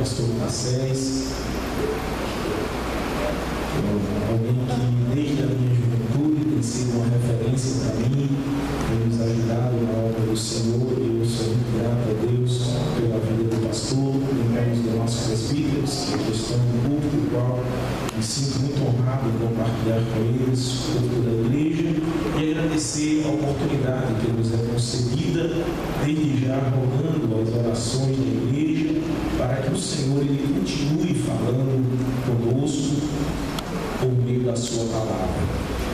pastor Massés, alguém que desde a minha juventude tem sido uma referência para mim, tem nos ajudado na obra do Senhor, e eu sou muito grato a Deus pela vida do pastor, e dos nossos presbíteros que estão no culto, do qual me sinto muito honrado em compartilhar com eles o culto da igreja, e agradecer a oportunidade que nos é concedida, desde já rogando as orações da igreja, para que o Senhor ele continue falando conosco por meio da sua palavra.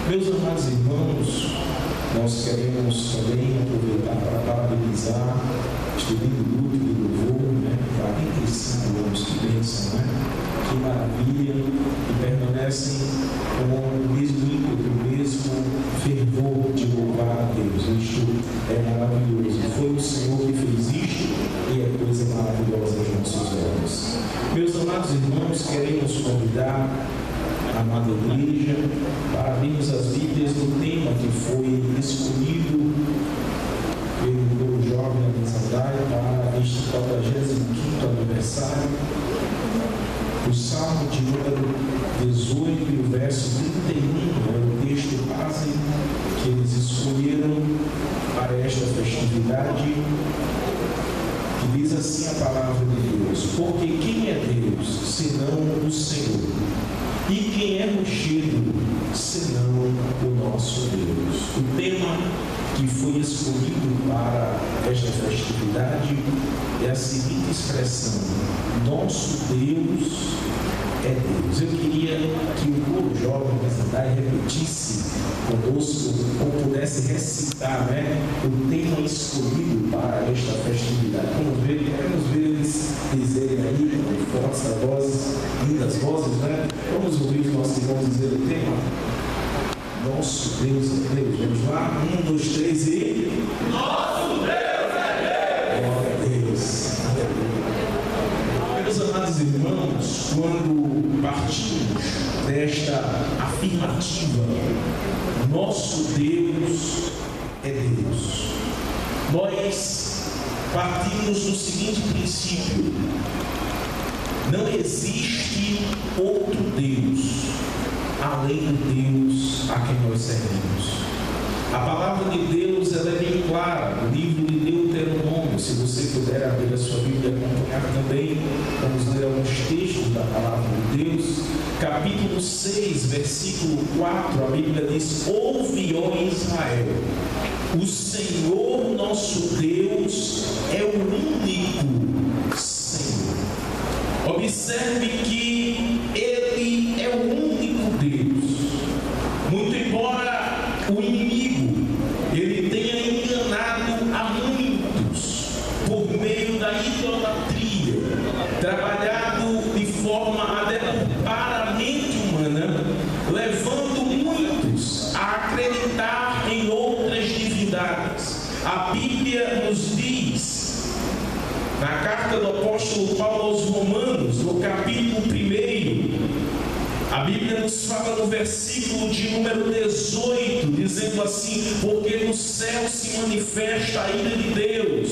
Meus amados irmãos, nós queremos também aproveitar para parabenizar este lindo grupo de louvor, 45 anos, que bênção, que maravilha, e permanecem com o mesmo ímpeto, o mesmo fervor de louvar a Deus. Isto é maravilhoso. Foi o Senhor que fez isto e é coisa maravilhosa aos nossos olhos. Meus amados irmãos, queremos convidar a amada igreja para abrirmos as Bíblias no tema que foi escolhido pelo jovem Anisandaia para este 45º aniversário, o Salmo de número 18 e o verso 31, é o texto base que eles escolheram para esta festividade, que diz assim a palavra de Deus: porque quem é Deus, senão o Senhor? E quem é rochedo, senão o nosso Deus? O tema que foi escolhido para esta festividade é a seguinte expressão: nosso Deus é Deus. Eu queria que o coro jovem Anisandaia repetisse conosco, ou pudesse recitar o tema escolhido para esta festividade. Queremos ver eles dizerem aí, com força da voz, lindas vozes, Vamos ouvir os nossos irmãos dizer o tema. Nosso Deus é Deus. Vamos lá? 1, 2, 3 e... Nosso Deus é Deus! Glória a Deus! Meus amados irmãos, quando partimos desta afirmativa, nosso Deus é Deus, nós partimos do seguinte princípio: não existe outro Deus além do Deus a quem nós servimos. A palavra de Deus ela é bem clara no livro de Deuteronômio. Se você puder abrir a sua Bíblia e acompanhar também, vamos ler alguns textos da palavra de Deus. Capítulo 6, versículo 4, a Bíblia diz: ouve, ó Israel, o Senhor nosso Deus é o único Senhor. Observe que Ele é o único Deus. Muito embora o inimigo ele tenha enganado a muitos por meio da idolatria, trabalhado de forma a deturpar a mente humana, levando muitos a acreditar em outras divindades. A Bíblia nos diz, na carta do apóstolo Paulo aos Romanos, no capítulo 1, a Bíblia nos fala no versículo de número 18, dizendo assim: porque no céu se manifesta a ira de Deus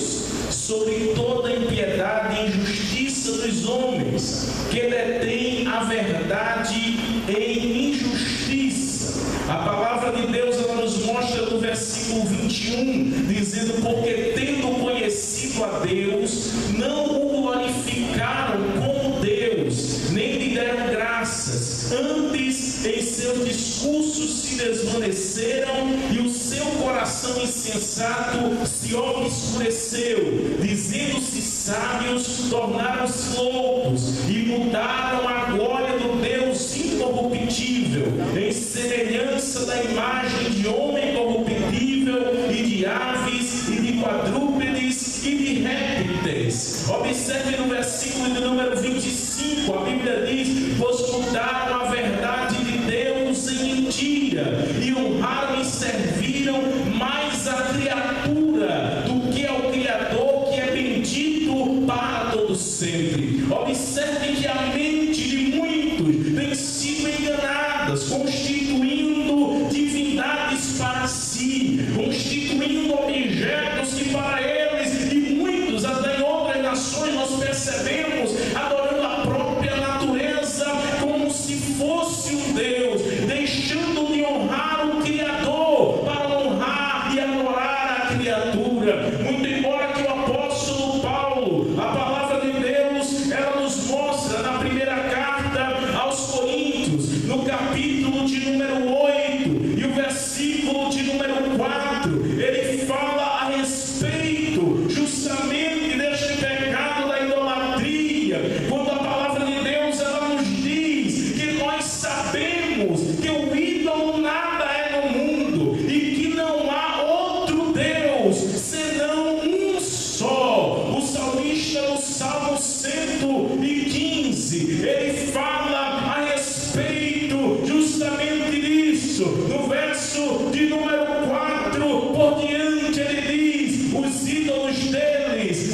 sobre toda impiedade e injustiça dos homens, que detêm a verdade em injustiça. A palavra de Deus ela nos mostra no versículo 21, dizendo: porque tendo conhecido a Deus, não o glorificaram como Deus, nem lhe deram graças, antes em seus discursos se desvaneceram e o seu coração insensato se obscureceu, dizendo-se sábios, tornaram-se loucos e mudaram a glória do Deus incorruptível em semelhança da imagem de homem corruptível e de aves e de quadrúpedes e de répteis. Observe no versículo de número 25, a Bíblia diz: pois mudaram a verdade de Deus em mentira e honraram e serviram mais a criatura do que ao Criador, que é bendito para todos sempre. Observe que a mente de muitos tem sido enganadas, constituindo divindades para si, constituindo objetos que para eles e muitos, até em outras nações, nós percebemos adorando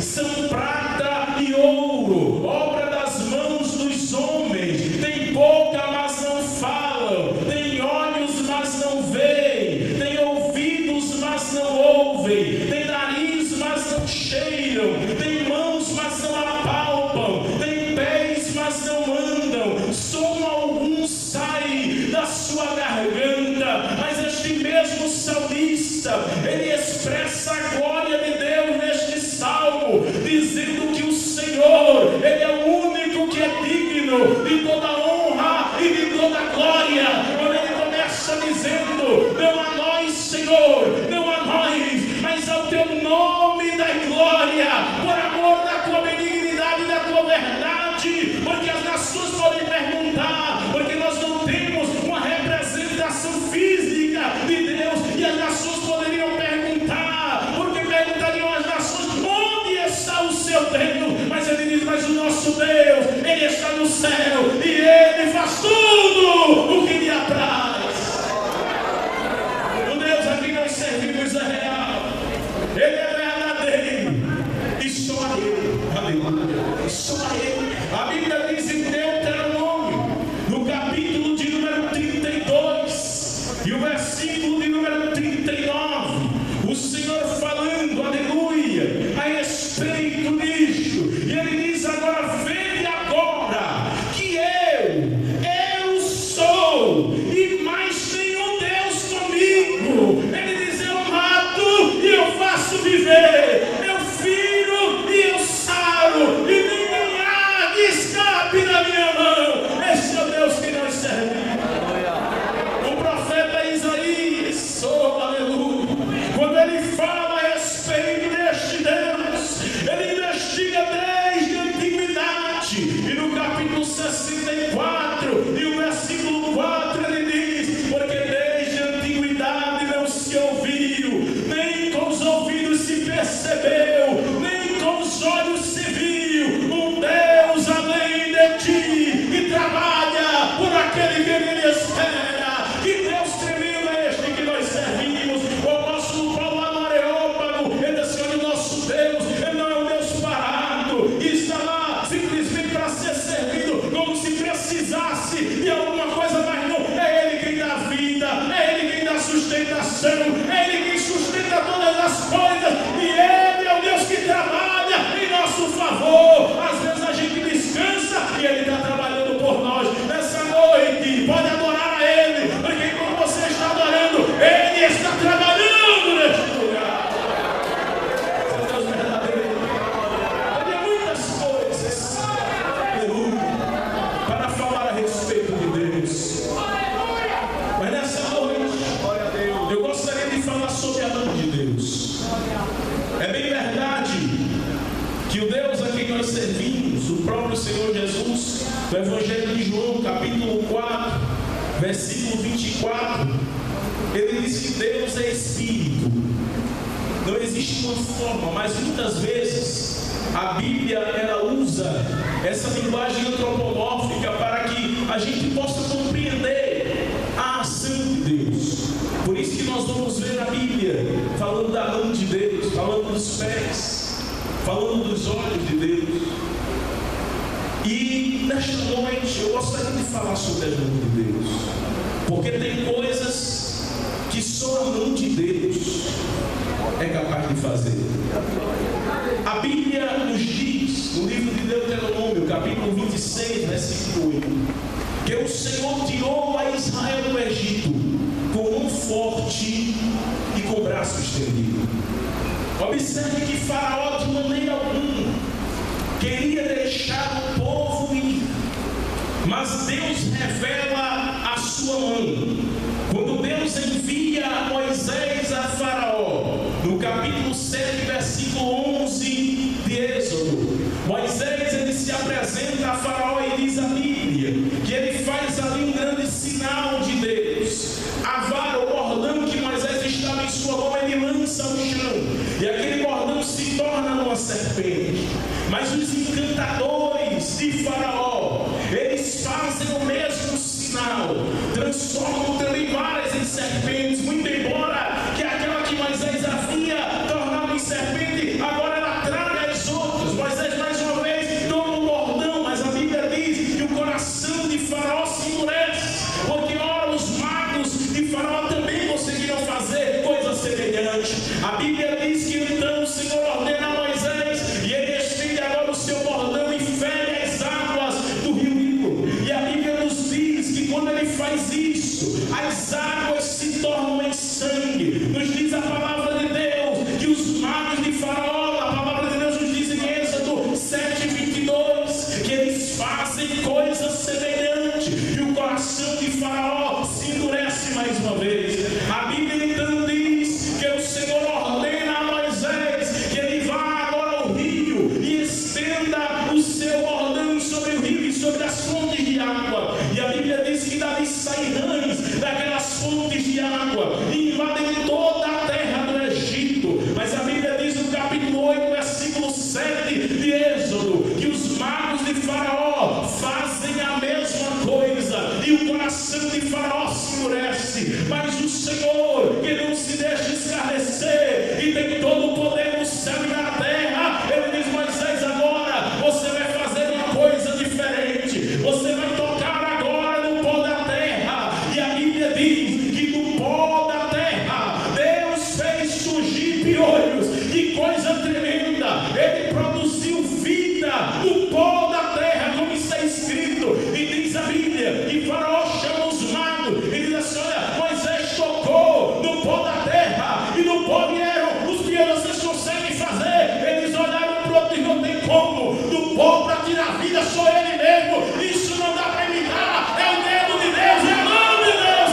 são prata e ouro, obra das mãos dos homens. Tem boca, mas não falam, tem olhos, mas não veem, tem ouvidos, mas não ouvem, tem nariz, mas não cheiram, tem mãos, mas não apalpam, tem pés, mas não andam. Som algum sai da sua garganta, mas este mesmo salmista, ele expressa a glória de Deus neste salmo, dizendo que o Senhor, ele é o único que é digno de toda honra e de toda glória. Quando ele começa dizendo: não a nós, Senhor, não a nós, mas ao teu nome da glória, por amor da tua benignidade e da tua verdade, porque as nações podem perguntar, porque nós não temos uma representação física de Deus, e as nações poderiam perguntar, porque perguntariam às nações: onde está o seu Deus? Mas ele diz: mas o nosso Deus, ele está no céu, e ele faz tudo o que lhe apraz. O Deus a quem nós servimos é real, ele é verdadeiro, e só a ele, aleluia, só a ele. A Bíblia diz em Deuteronômio, no capítulo de número 32, e o versículo de número 39, o Senhor falando, aleluia, a respeito disto, e ele diz: agora vede agora que eu sou, e mais nenhum Deus comigo. Ele diz: eu mato e eu faço viver, eu firo e eu saro, e ninguém há que escape da minha mão. Esse é o Deus que nós servimos. O profeta Isaías, oh, aleluia, quando ele fala a respeito deste Deus, ele investiga desde a antiguidade, e no capítulo 64 e o versículo 4 ele diz: porque desde a antiguidade não se ouviu, nem com os ouvidos se percebeu, nem com os olhos se viu um Deus além de ti, que trabalha por aquele que ele espera. Que Deus tremendo é este que nós servimos. O apóstolo Paulo lá no Areópago, ele disse: olha, o nosso Deus, ele não é um Deus parado, e está lá simplesmente para ser servido, como se precisasse de alguma coisa, mas não, é ele quem dá vida, é ele quem dá sustentação, é ele quem sustenta todas as coisas, e ele é o Deus que trabalha em nosso favor. Às vezes a gente descansa e ele está trabalhando por nós. Nessa noite, pode adorar a ele, porque quando você está adorando, ele está trabalhando neste lugar. Seu Deus verdadeiro, ele é muitas coisas, aleluia, para falar a respeito de Deus. Mas nessa noite, eu gostaria de falar sobre a mão de Deus. É bem verdade que o Deus a quem nós servimos, o próprio Senhor Jesus, no Evangelho de João, capítulo 4, versículo 24, ele diz que Deus é Espírito. Não existe uma forma, mas muitas vezes a Bíblia ela usa essa linguagem antropomórfica para que a gente possa compreender a ação de Deus. Por isso que nós vamos ver a Bíblia falando da mão de Deus, falando dos pés, falando dos olhos de Deus. E nesta noite eu gostaria de falar sobre a mão de Deus, porque tem coisas que só a mão de Deus é capaz de fazer. A Bíblia nos diz, no livro de Deuteronômio, capítulo 26, versículo 8, que o Senhor tirou a Israel do Egito com mão forte e com o braço estendido. Observe que Faraó de maneira alguma queria deixar o povo ir, mas Deus revela a sua mão. Quando Deus envia Moisés a Faraó, no capítulo 7, versículo 11 de Êxodo, Moisés ele se apresenta a Faraó e diz a Bíblia que ele faz ali um grande sinal de Deus. A vara, o bordão que Moisés estava em sua mão, ele lança ao chão, e aquele bordão se torna uma serpente. Mas os encantadores de Faraó, eles fazem o mesmo sinal, transformam também varas em serpentes, muito embora que aquela que Moisés havia tornado em serpente, agora ela traga as outras 7 de Êxodo, que os magos de Faraó fazem a mesma coisa, e o coração de Faraó se endurece, mas o Senhor, que não se deixa escarnecer, e tem todo o poder no céu e na terra, ele diz: Moisés, agora você vai fazer uma coisa diferente, você vai tocar agora no pó da terra. E a Bíblia diz que do pó da terra Deus fez surgir piolhos, que coisa tremenda, ele produziu vida no pó da terra, como está escrito. E diz a Bíblia que Faraó chama os magos e diz assim: olha, Moisés tocou no pó da terra, e no pó vieram os que vocês conseguem fazer. Eles olharam para o outro e não tem como, do pó para tirar vida sou ele mesmo, isso não dá para imitar, é o dedo de Deus, é a mão de Deus,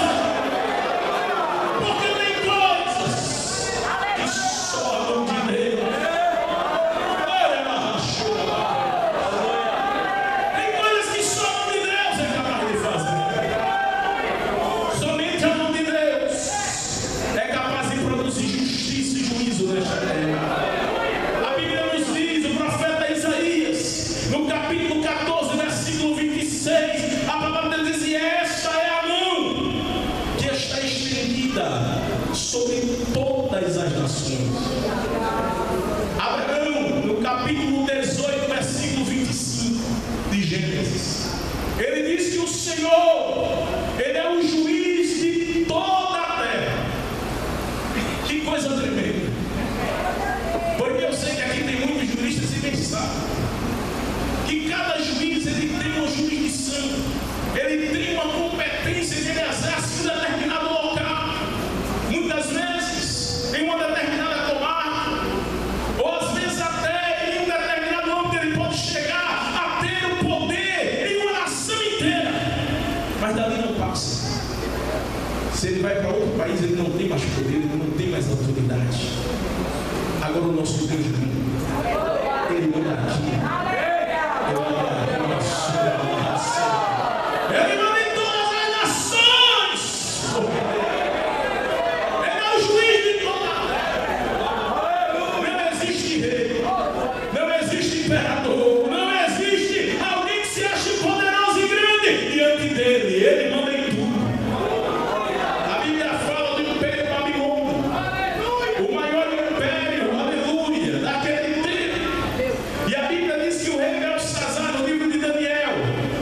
porque tem coisas que só a mão de Deus. Tem coisas que só a mão de Deus é capaz de fazer. Somente a mão de Deus é capaz de produzir justiça e juízo nesta terra. A Bíblia nos diz, o profeta Isaías, no capítulo 14, versículo 26, a palavra de Deus diz: e esta é a mão que está estendida sobre todas as nações. Abraão, no capítulo 18, versículo 25 de Gênesis, ele diz que o Senhor, ele é o juiz de toda a terra. Que coisa tremenda, porque eu sei que aqui tem muitos juristas e bem sabem que cada juiz ele tem uma jurisdição, ele tem uma competência que ele exerce em um determinado local, muitas vezes em uma determinada comarca, ou às vezes até em um determinado âmbito ele pode chegar a ter o poder em uma nação inteira, mas dali não passa. Se ele vai para outro país, ele não tem mais poder, ele não tem mais autoridade. Agora o nosso Deus não, ele manda aqui. Ele manda em todas as nações. Ele é o juiz de toda a terra. Não existe rei, não existe imperador, não existe alguém que se ache poderoso e grande diante dele. Ele manda em tudo. A Bíblia fala do Império Babilônico, o maior império, aleluia, daquele tempo. E a Bíblia diz que o rei Belsazar, no livro de Daniel,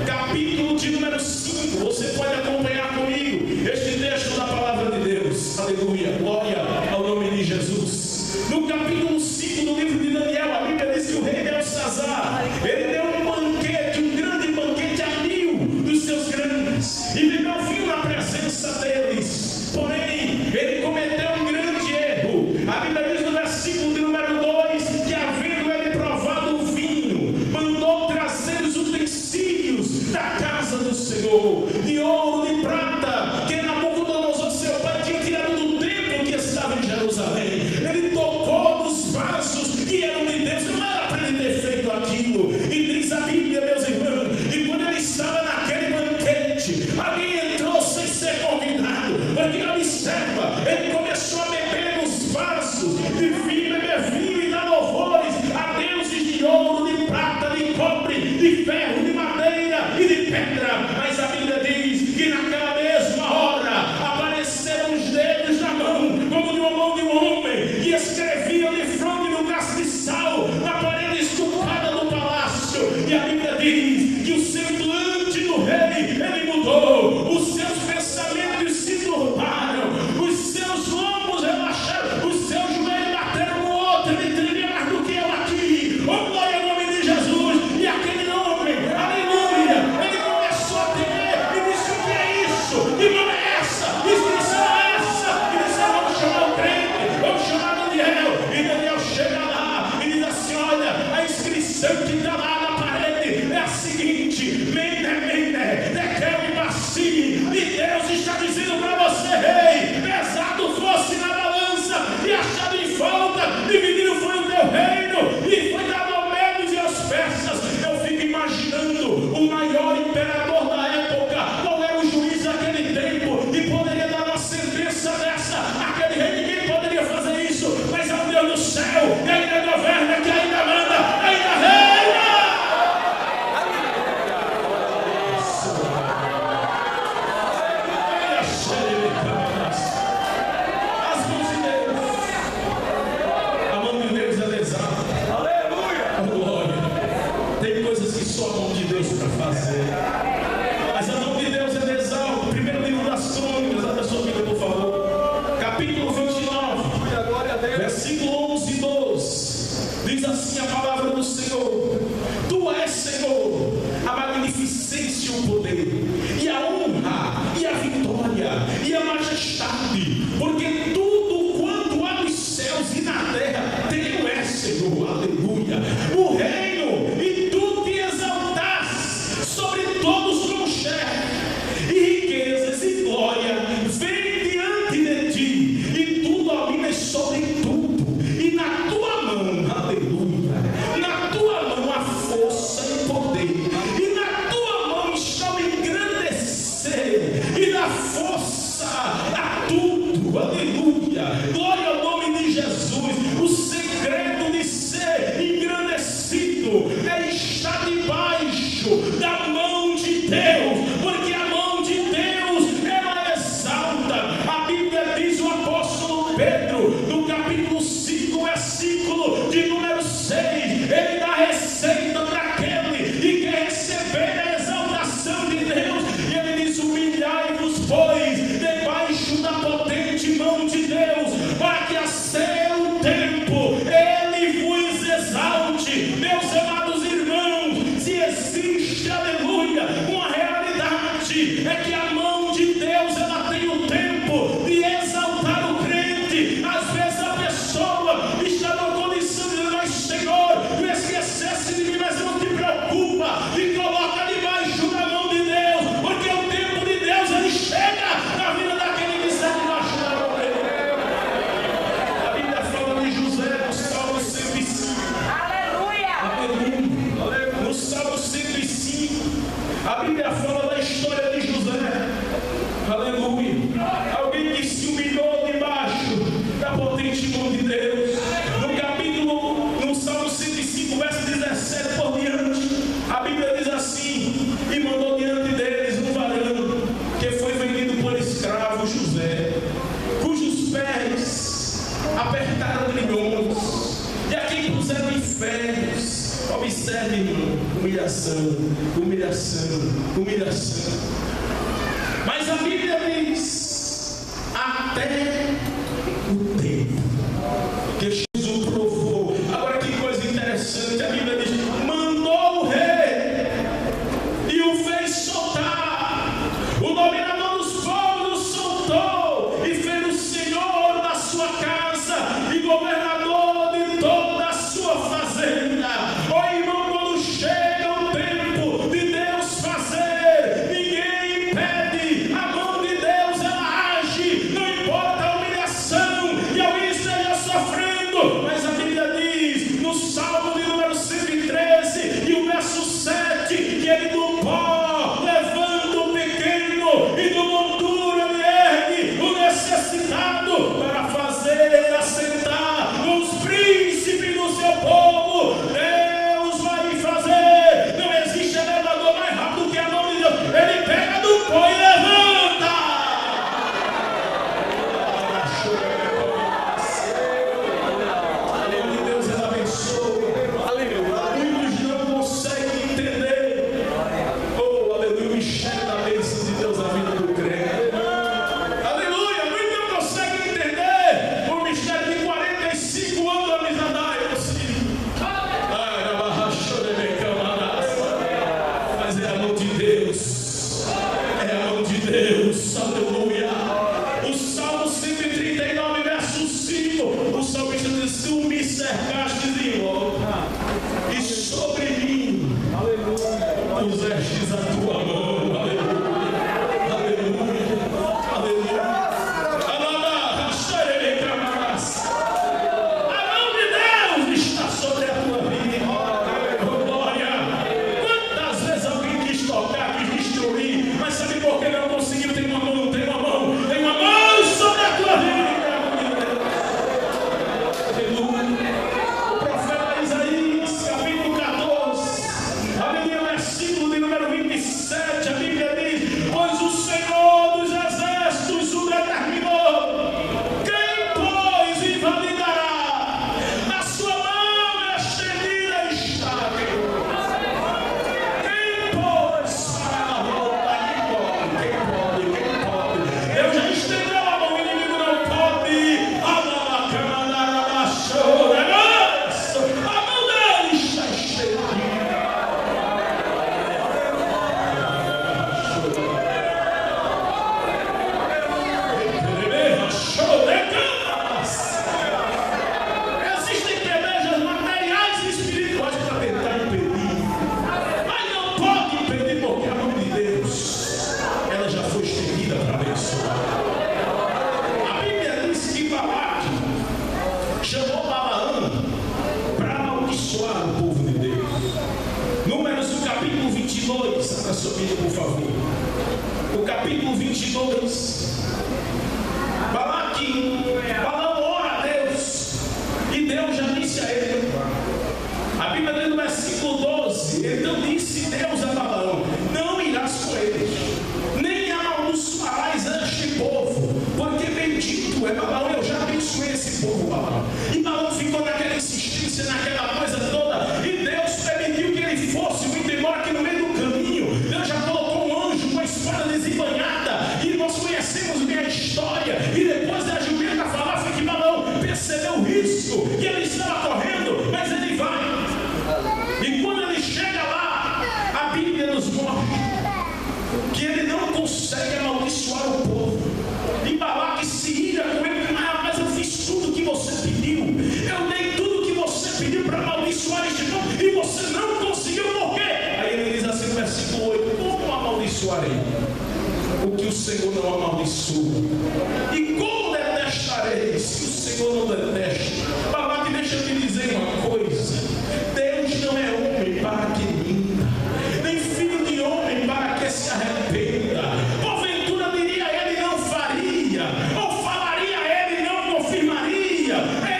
capítulo de número 5, você pode acompanhar comigo este texto da palavra de Deus, aleluia, glória ao nome de Jesus. No capítulo 5 do livro de Daniel, a Bíblia diz que o rei Belsazar, ele deu um banquete, um grande banquete a 1000 dos seus grandes, e bebeu vinho na presença deles. Porém, ele cometeu um grande erro. A Bíblia diz no versículo de número 2 que, havendo ele provado o vinho, mandou trazer os utensílios da casa do Senhor, de ouro, de prata, que Nabucodonosor, seu pai, tinha tirado do templo que estava em Jerusalém. Ele tocou nos vasos que eram de Deus, não era para ele ter feito aquilo. E diz a Bíblia, meus irmãos, e quando ele estava naquele banquete, alguém entrou sem ser convidado, porque observa, ele começou a beber nos vasos de vinho, beber vinho e dar louvores a deuses de ouro, de prata, de cobre, de ferro, de madeira e de pedra. Mas a Bíblia diz que naquela mesma hora apareceram os dedos na mão, como de uma mão de um homem, que escreviam de fronte no castiçal na parede estufada do palácio. E a Bíblia diz que o semblante do rei, ele mudou, os seus pensamentos se turbaram, os seus lombos relaxaram, os seus joelhos bateram no outro, ele tremia mais do que eu aqui. Oh, glória ao nome de Jesus. E aquele homem, aleluia, ele começou a temer e disse: o que é isso? Que mão é essa? Que inscrição é essa? E disse: vamos chamar o crente, vamos chamar Daniel. E Daniel chega lá e diz assim: olha, a inscrição que está lá na parede é a seguinte: Tekel e Bassi. E Deus está dizendo para você, rei: pesado fosse na balança e achado em falta, dividido foi o teu reino e foi dado aos medos e aos persas. Eu fico imaginando o maior imperador da época, qual era o juiz daquele tempo, e poderia dar uma sentença dessa. Aquele rei, ninguém poderia fazer isso, mas é o Deus do céu, que ainda governa, que ainda manda. tem só a mão de Deus para fazer. Mas a mão de Deus é exalta. Primeiro livro das Crônicas, abre a sua Bíblia, por favor. Capítulo 29, versículo 11 e 12. Diz assim a palavra do Senhor: Tu és, Senhor, a magnificência e o poder, e a honra, e a vitória, e a majestade, porque tudo quanto há nos céus e na terra teu é, Senhor, aleluia. O reino, e tu te exaltaste sobre todos como chefe, e riquezas e glória vem diante de ti, e tu dominas sobre tudo, e na tua mão, aleluia, na tua mão há força e poder, e na tua mão está o engrandecer, e na força a tudo, aleluia. Glória ao nome de Jesus. O segredo de ser engrandecido é estar debaixo da mão de Deus, porque a mão de Deus ela exalta. A Bíblia diz, o apóstolo Pedro, no capítulo 5, versículo de número 6, ele dá receita para aquele que quer receber a exaltação de Deus, e ele diz: humilhai-vos, pois, debaixo da potente mão de Deus, para que a seu tempo ele vos exalte. Meus amados irmãos, se existe, aleluia, uma realidade, é que a mão de Deus ela tem o tempo de exaltar o crente. Às vezes a pessoa está numa condição de dizer: mas Senhor, tu esquecesse de mim, mas não te preocupa, e coloca debaixo da mão de Deus, porque o tempo de Deus ele chega na vida daquele que está debaixo da mão dele. A Bíblia fala de José no Salmo 105. Aleluia! No Salmo 105, a Bíblia fala da história de José. Aleluia! Alguém que se humilhou debaixo da potente mão de Deus. No Salmo 105, verso 17 por diante, a Bíblia diz assim: e mandou diante deles um varão que foi vendido por escravo, José, cujos pés apertaram grilhões, e a quem puseram em ferros. Observe, irmão, humilhação, humilhação, humilhação. Mas a Bíblia diz: até o tempo que Jesus o provou. Agora que coisa interessante, a Bíblia diz: mandou o rei e o fez soltar. O dominador dos povos o soltou e fez o senhor da sua casa e governador de toda a sua fazenda. Ó irmão, quando chega o tempo de Deus fazer, ninguém impede. A mão de Deus ela age, não importa a humilhação. na sua Bíblia, por favor. O capítulo 22. Balaão ora a Deus, e Deus já disse a ele. A Bíblia diz no versículo 12: então disse Deus a Balaão: não irás com eles, nem amaldiçoarás este povo, porque bendito é Balaão, eu já abençoei esse povo, Balaão. E Balaão ficou naquela insistência, naquela coisa toda, e Deus permitiu que ele fosse, muito embora que no meio do caminho Deus já colocou um anjo com uma espada desembanhada, e nós conhecemos bem a história. E depois da jumenta falar, foi que Balaão percebeu o risco que ele estava correndo, mas ele vai. E quando ele chega lá, a Bíblia nos mostra que ele não consegue amaldiçoar o povo. E Balaque se ira com ele: mas eu fiz tudo que você pediu, eu dei tudo que você pediu para amaldiçoar este povo, e você não conseguiu, por quê? Aí ele diz assim no versículo 8: como amaldiçoarei o que o Senhor não amaldiçoa? E como detestarei se o Senhor não detesta? Balaque, deixa eu te dizer uma coisa: Deus não é homem para que minta, nem filho de homem para que se arrependa. Porventura diria ele, não faria, ou falaria ele, não confirmaria.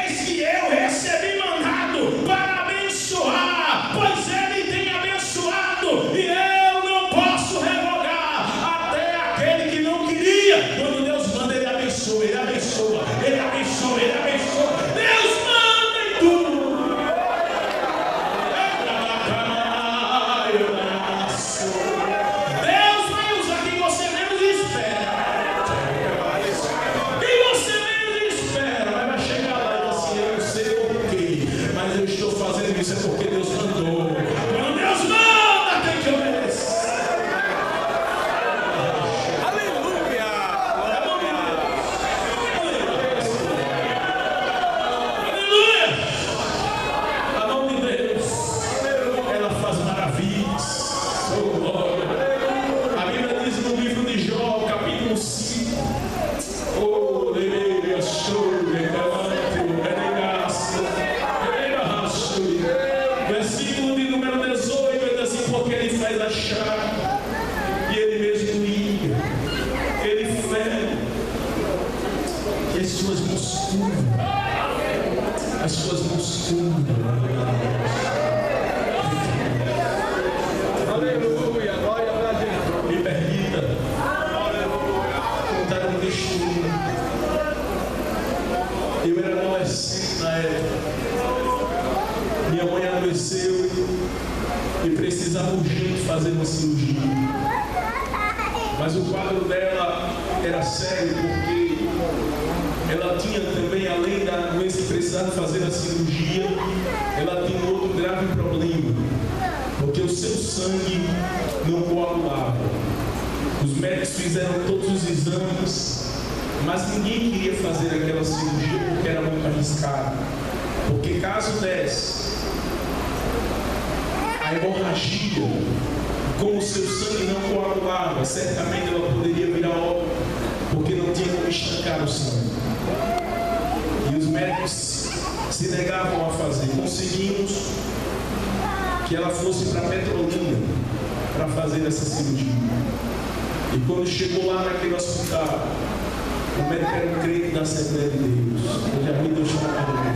Eis que eu recebi mandado para abençoar, pois ele tem abençoado, e eu não posso revogar. Até aquele que não queria, quando Deus manda, ele abençoa, ele abençoa, ele abençoa, ele abençoa. Deus manda em tudo. Deus vai usar quem você menos espera. Quem você menos espera, mas vai chegar lá e dizer assim: eu não sei porquê, mas eu estou fazendo isso, é porque Deus mandou. Quando Deus manda, tem que obedecer. Aleluia! A mão de Deus, ela faz maravilhas. Oh, glória. A Bíblia diz no livro de Jó, capítulo 5: oh, leia, chore, versículo de número 18, ele diz assim: porque ele faz achar, e ele mesmo ia, ele fere, e as suas mãos curam. As suas mãos curam. Aleluia! Glória a Deus! Me permita contar um testemunho. Eu era adolescente na época. Minha mãe adoeceu e precisava urgente fazer uma cirurgia. Mas o quadro dela era sério, porque ela tinha também, além da doença que precisava fazer a cirurgia, ela tinha um outro grave problema, porque o seu sangue não coagulava. Os médicos fizeram todos os exames, mas ninguém queria fazer aquela cirurgia porque era muito arriscado. Porque caso desse a hemorragia, como o seu sangue não coagulava, certamente ela poderia vir a óbito, porque não tinha como estancar o sangue. E os médicos se negavam a fazer. Conseguimos que ela fosse para Petrolina para fazer essa cirurgia. E quando chegou lá naquele hospital, o médico era um crente da Assembleia de Deus. Eu já vi Deus chamando.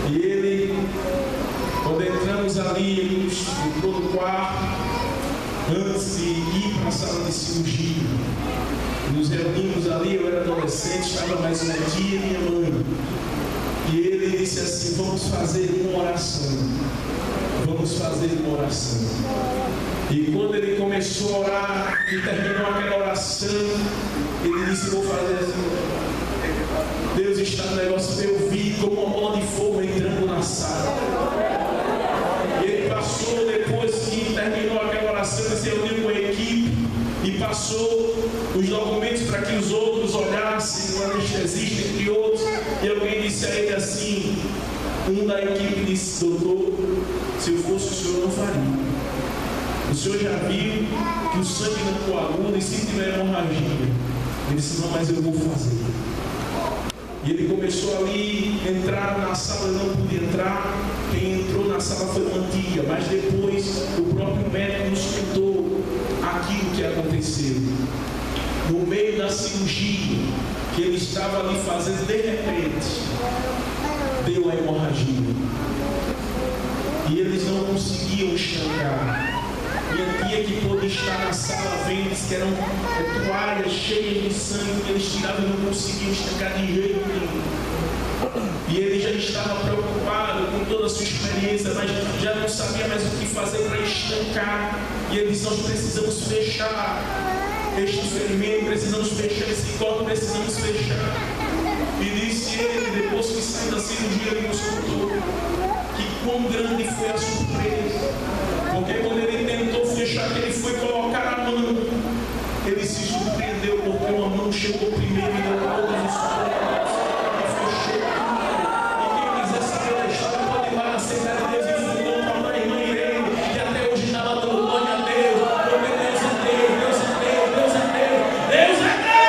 E ele, quando entramos ali, ele entrou no quarto, antes de ir para a sala de cirurgia, nos reunimos ali. Eu era adolescente, estava mais uma tia e minha mãe. E ele disse assim: vamos fazer uma oração. Vamos fazer uma oração. E quando ele começou a orar e terminou aquela oração, ele disse: vou fazer assim. Deus está no negócio. Eu vi como uma bola de fogo entrando na sala. Ele passou, depois que terminou aquela oração, ele se reuniu com a equipe e passou os documentos para que os outros olhassem, o anestesista, entre outros. E alguém disse a ele assim, um da equipe disse: doutor, se eu fosse o senhor, não faria. O senhor já viu que o sangue não coagula e se tiver hemorragia. Ele disse: não, mas eu vou fazer. E ele começou ali, entraram na sala, não podia entrar. Quem quem entrou na sala foi uma tia, mas depois o próprio médico nos contou aquilo que aconteceu. No meio da cirurgia que ele estava ali fazendo, de repente, deu a hemorragia. E eles não conseguiam estancar. Minha tia, que pôde estar na sala vendo, disse que eram toalhas cheias de sangue que eles tiravam e não conseguiam estancar de jeito nenhum. E ele já estava preocupado com toda a sua experiência, mas já não sabia mais o que fazer para estancar. E ele disse: nós precisamos fechar este ferimento, precisamos fechar esse corpo, precisamos fechar. E disse ele, depois que saiu da cirurgia, ele nos contou que quão grande foi a surpresa. Porque quando ele tentou fechar, que ele foi colocar a mão, ele se surpreendeu, porque uma mão chegou primeiro e deu todos os pontos e fechou. E quem quiser saber da história pode ir lá na Assembleia de Deus e fundou para a irmã Irene, que até hoje estava dando glória a Deus, porque Deus é Deus, Deus é Deus, Deus é Deus, Deus é Deus!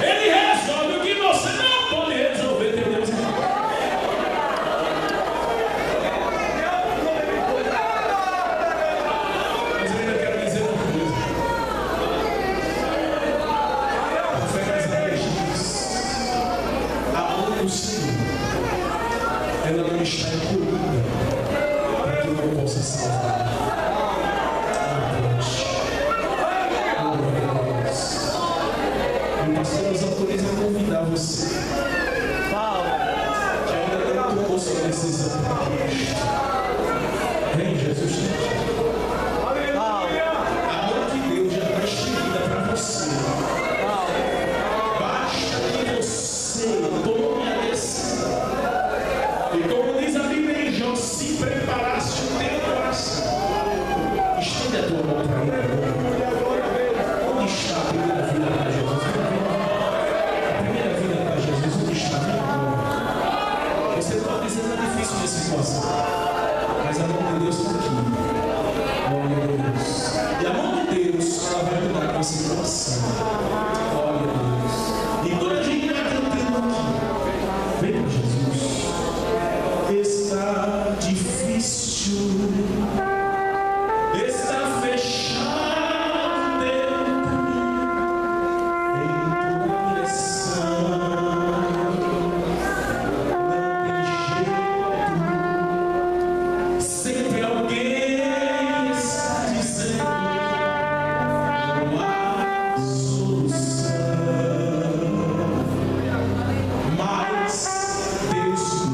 Ele resolve o que você não pode resolver, entendeu? Deus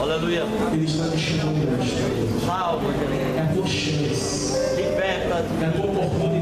Aleluia. Ele está te chamando hoje. Salva, É a tua chance. liberta. É a tua oportunidade.